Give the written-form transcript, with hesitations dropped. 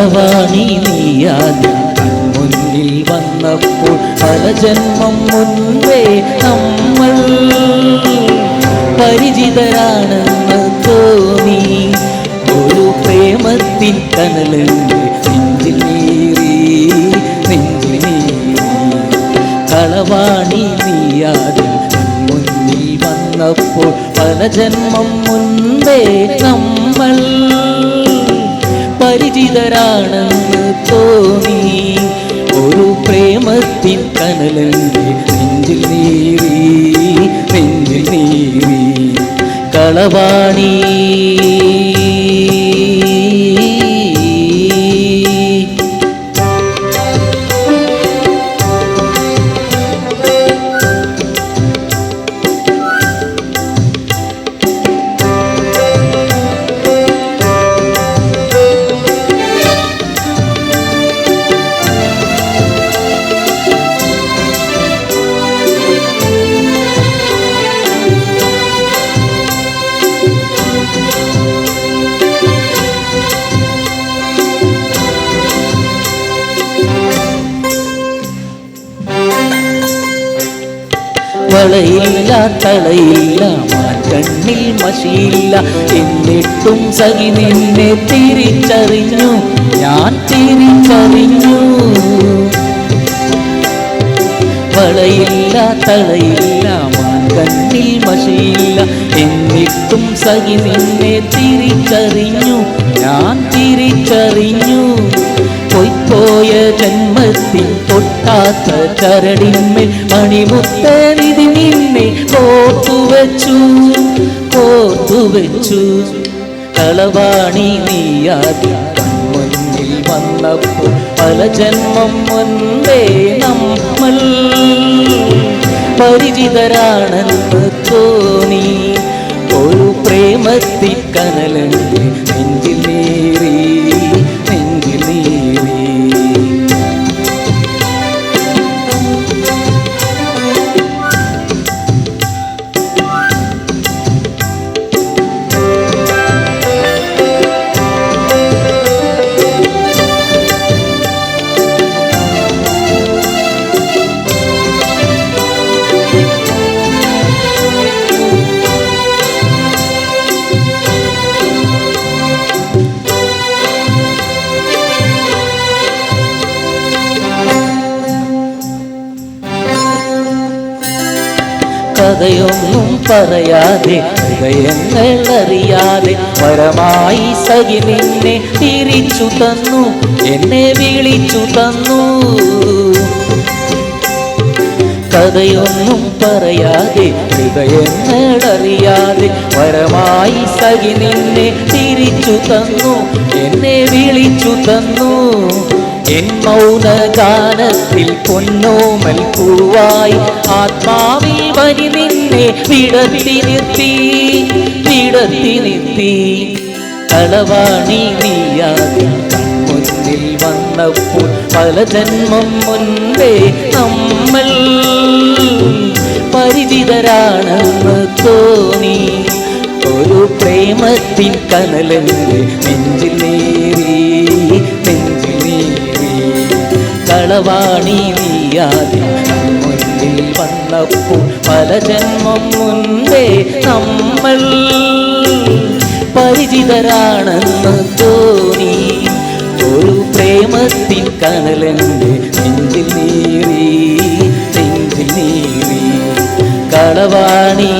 കളവാണി നീയാദ്യം മുന്നിൽ വന്നപ്പോൾ പല ജന്മം മുൻപേ നമ്മൾ പരിചിതരാണെന്ന് തോന്നി. ഒരു പ്രേമത്തിൻ കനലെന്റെ നെഞ്ചിൽ നീറി നെഞ്ചിൽ നീറി. കളവാണി നീയാദ്യം മുന്നിൽ വന്നപ്പോൾ പല ജന്മം മുൻപേ നമ്മൾ പരിചിതരാണെന്ന് തോന്നി. ഒരു പ്രേമത്തിൻ കനലെന്റെ നെഞ്ചിൽ നീറി നെഞ്ചിൽ നീറി. കളവാണി വളയില്ല തളയില്ല മാൻകണ്ണിൽ മഷിയില്ല എന്നിട്ടും സഖി നിന്നെ തിരിച്ചറിഞ്ഞു ഞാൻ തിരിച്ചറിഞ്ഞു. വളയില്ല തളയില്ല മാൻകണ്ണിൽ മഷിയില്ല എന്നിട്ടും സഖി നിന്നെ തിരിച്ചറിഞ്ഞു ഞാൻ തിരിച്ചറിഞ്ഞു. പൊയ്പോയ ജന്മത്തിൽ പൊട്ടാത്ത ചരടിന്മേൽ മണിമുത്തനിധി നിന്നെ കോർത്തുവച്ചു കോർത്തുവച്ചു. കളവാണി നീയാദ്യം മുന്നിൽ വന്നപ്പോൾ പല ജന്മം മുൻപേ നമ്മൾ പരിചിതരാണെന്ന് തോന്നി. ഒരു പ്രേമത്തിൻ കനലെന്റെ നെഞ്ചിൽ നീറി നെഞ്ചിൽ നീറി. കഥയൊന്നും പറയാതെ ഹൃദയങ്ങൾ അറിയാതെ വരമായി സഖി നിന്നെ തിരിച്ചു തന്നു എന്നെ വിളിച്ചു തന്നു. കഥയൊന്നും പറയാതെ ഹൃദയങ്ങൾ അറിയാതെ വരമായി സഖി നിന്നെ തിരിച്ചു തന്നു എന്നെ വിളിച്ചു തന്നു. എൻ മൗനഗാനത്തിൽ പൊന്നോമൽ പൂവായി ആത്മാവിൽ വരി നിന്നെ വിടത്തി നിർത്തി വിടത്തി നിർത്തി. കളവാണി നീയാദ്യം മുന്നിൽ വന്നപ്പോൾ പല ജന്മം മുൻപേ നമ്മൾ പരിചിതരാണെന്ന് തോന്നി. ഒരു പ്രേമത്തിൻ കനലെന്റെ നെഞ്ചിൽ നീറി നെഞ്ചിൽ നീറി. കളവാണി നീയാദ്യം മുന്നിൽ വന്നപ്പോൾ പല ജന്മം മുൻപേ നമ്മൾ പരിചിതരാണെന്ന് തോന്നി. ഒരു പ്രേമത്തിൻ കനലെന്റെ നെഞ്ചിൽ നീറി നെഞ്ചിൽ നീറി. കളവാണി